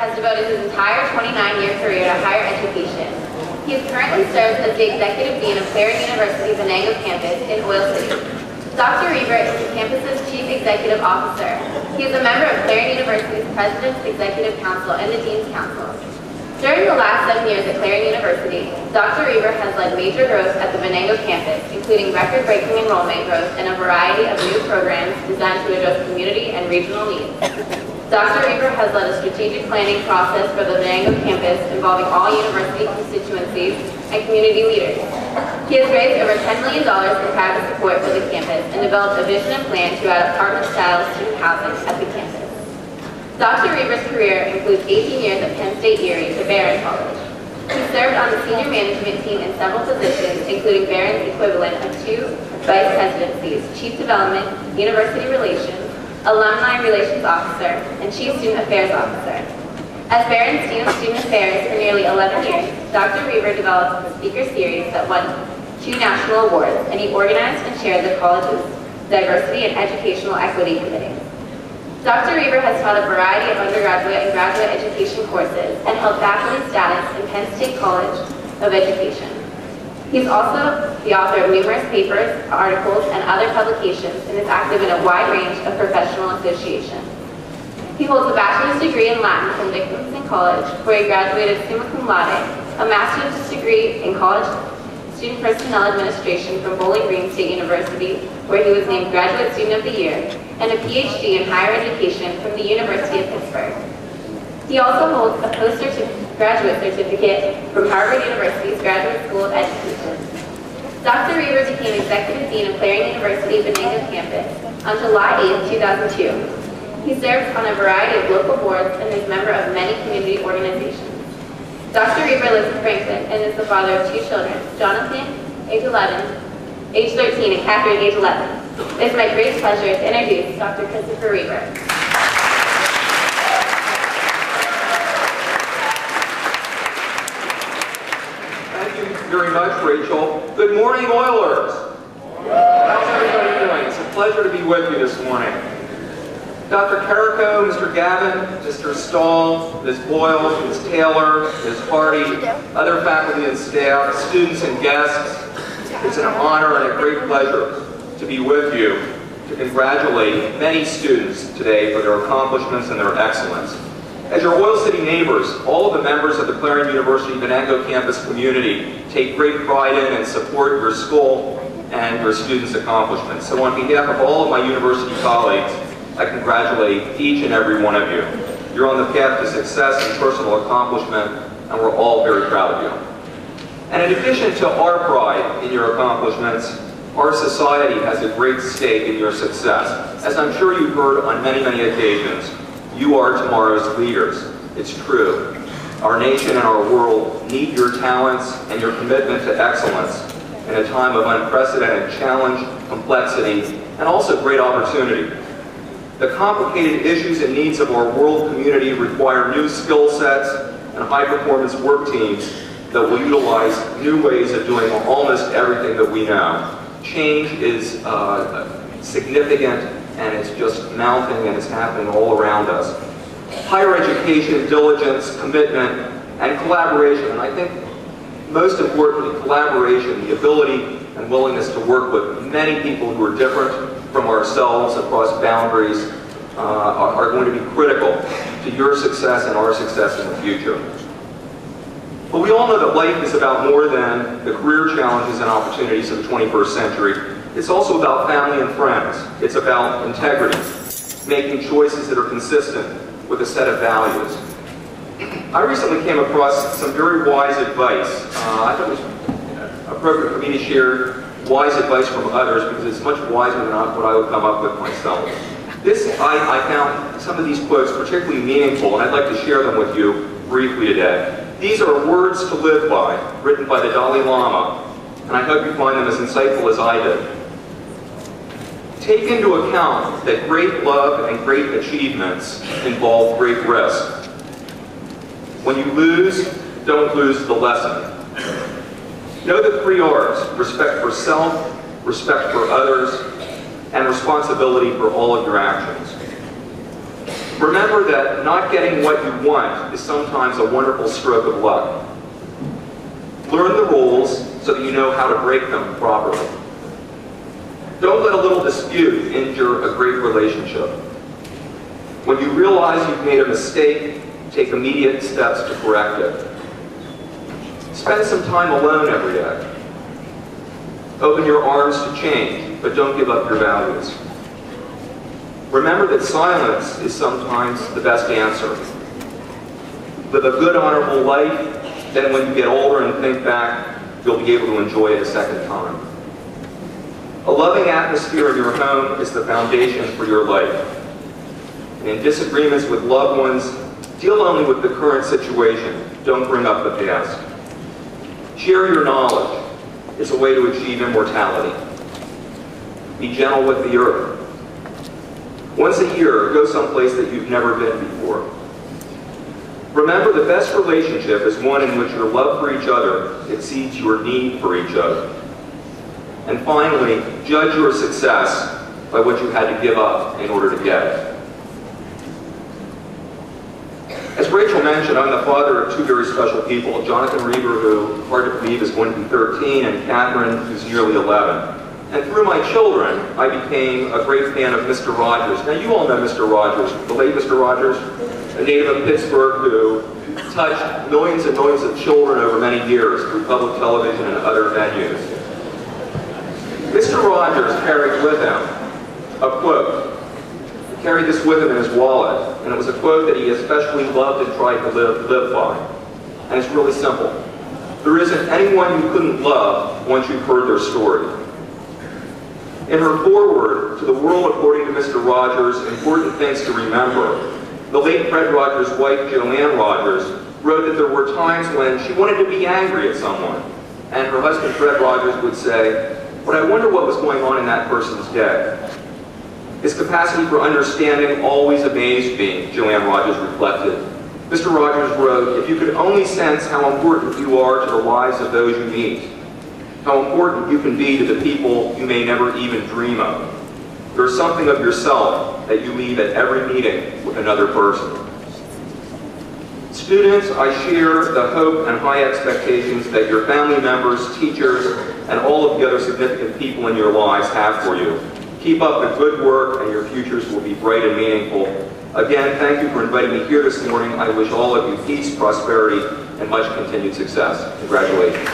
has devoted his entire 29-year career to higher education. He currently serves as the Executive Dean of Clarion University's Venango campus in Oil City. Dr. Reber is the campus's Chief Executive Officer. He is a member of Clarion University's President's Executive Council and the Dean's Council. During the last 7 years at Clarion University, Dr. Reber has led major growth at the Venango campus, including record-breaking enrollment growth and a variety of new programs designed to address community and regional needs. Dr. Reber has led a strategic planning process for the Venango campus involving all university constituencies and community leaders. He has raised over $10 million in private support for the campus and developed a vision and plan to add apartment-style student housing at the campus. Dr. Reber's career includes 18 years at Penn State Erie to Barron College. He served on the senior management team in several positions, including Barron's equivalent of 2 vice presidencies, Chief Development, University Relations, Alumni Relations Officer, and Chief Student Affairs Officer. As Barron's Dean of Student Affairs for nearly 11 years, Dr. Reber developed the speaker series that won 2 national awards, and he organized and chaired the college's Diversity and Educational Equity Committee. Dr. Reber has taught a variety of undergraduate and graduate education courses and held faculty status in Penn State College of Education. He's also the author of numerous papers, articles, and other publications and is active in a wide range of professional associations. He holds a bachelor's degree in Latin from Dickinson College, where he graduated summa cum laude, a master's degree in college student personnel administration from Bowling Green State University, where he was named Graduate Student of the Year, and a PhD in higher education from the University of Pittsburgh. He also holds a postgraduate certificate from Harvard University's Graduate School of Education. Dr. Reber became Executive Dean of Clarion University Venango campus on July 8, 2002. He serves on a variety of local boards and is a member of many community organizations. Dr. Reber lives in Franklin and is the father of 2 children, Jonathan, age 13, and Catherine, age 11. It is my great pleasure to introduce Dr. Christopher Reber. Thank you very much, Rachel. Good morning, Oilers. How's everybody doing? It's a pleasure to be with you this morning. Dr. Carrico, Mr. Gavin, Mr. Stahl, Ms. Boyle, Ms. Taylor, Ms. Hardy, other faculty and staff, students and guests, it's an honor and a great pleasure to be with you to congratulate many students today for their accomplishments and their excellence. As your Oil City neighbors, all of the members of the Clarion University Venango campus community take great pride in and support your school and your students' accomplishments. So on behalf of all of my university colleagues, I congratulate each and every one of you. You're on the path to success and personal accomplishment, and we're all very proud of you. And in addition to our pride in your accomplishments, our society has a great stake in your success. As I'm sure you've heard on many, many occasions, you are tomorrow's leaders. It's true. Our nation and our world need your talents and your commitment to excellence in a time of unprecedented challenge, complexity, and also great opportunity. The complicated issues and needs of our world community require new skill sets and high-performance work teams that will utilize new ways of doing almost everything that we know. Change is significant, and it's just mounting, and it's happening all around us. Higher education, diligence, commitment, and collaboration, and I think most importantly, collaboration, the ability and willingness to work with many people who are different from ourselves across boundaries are going to be critical to your success and our success in the future. But we all know that life is about more than the career challenges and opportunities of the 21st century. It's also about family and friends. It's about integrity, making choices that are consistent with a set of values. I recently came across some very wise advice. I thought it was appropriate for me to share wise advice from others because it's much wiser than what I would come up with myself. I found some of these quotes particularly meaningful, and I'd like to share them with you briefly today. These are words to live by, written by the Dalai Lama, and I hope you find them as insightful as I did. Take into account that great love and great achievements involve great risk. When you lose, don't lose the lesson. Know the 3 R's: respect for self, respect for others, and responsibility for all of your actions. Remember that not getting what you want is sometimes a wonderful stroke of luck. Learn the rules so that you know how to break them properly. Don't let a little dispute injure a great relationship. When you realize you've made a mistake, take immediate steps to correct it. Spend some time alone every day. Open your arms to change, but don't give up your values. Remember that silence is sometimes the best answer. Live a good, honorable life, then when you get older and think back, you'll be able to enjoy it a second time. A loving atmosphere in your home is the foundation for your life. And in disagreements with loved ones, deal only with the current situation. Don't bring up the past. Share your knowledge. It's a way to achieve immortality. Be gentle with the earth. Once a year, go someplace that you've never been before. Remember, the best relationship is one in which your love for each other exceeds your need for each other. And finally, judge your success by what you had to give up in order to get it. As Rachel mentioned, I'm the father of two very special people, Jonathan Reber, who, hard to believe, is going to be 13, and Catherine, who's nearly 11. And through my children, I became a great fan of Mr. Rogers. Now, you all know Mr. Rogers, the late Mr. Rogers, a native of Pittsburgh who touched millions and millions of children over many years through public television and other venues. Mr. Rogers carried with him a quote. He carried this with him in his wallet, and it was a quote that he especially loved and tried to live by. And it's really simple. There isn't anyone you couldn't love once you've heard their story. In her foreword to The World According to Mr. Rogers, Important Things to Remember, the late Fred Rogers' wife, Joanne Rogers, wrote that there were times when she wanted to be angry at someone, and her husband, Fred Rogers, would say, "But I wonder what was going on in that person's day." His capacity for understanding always amazed me, Joanne Rogers reflected. Mr. Rogers wrote, "If you could only sense how important you are to the lives of those you meet, how important you can be to the people you may never even dream of. There's something of yourself that you leave at every meeting with another person." Students, I share the hope and high expectations that your family members, teachers, and all of the other significant people in your lives have for you. Keep up the good work, and your futures will be bright and meaningful. Again, thank you for inviting me here this morning. I wish all of you peace, prosperity, and much continued success. Congratulations.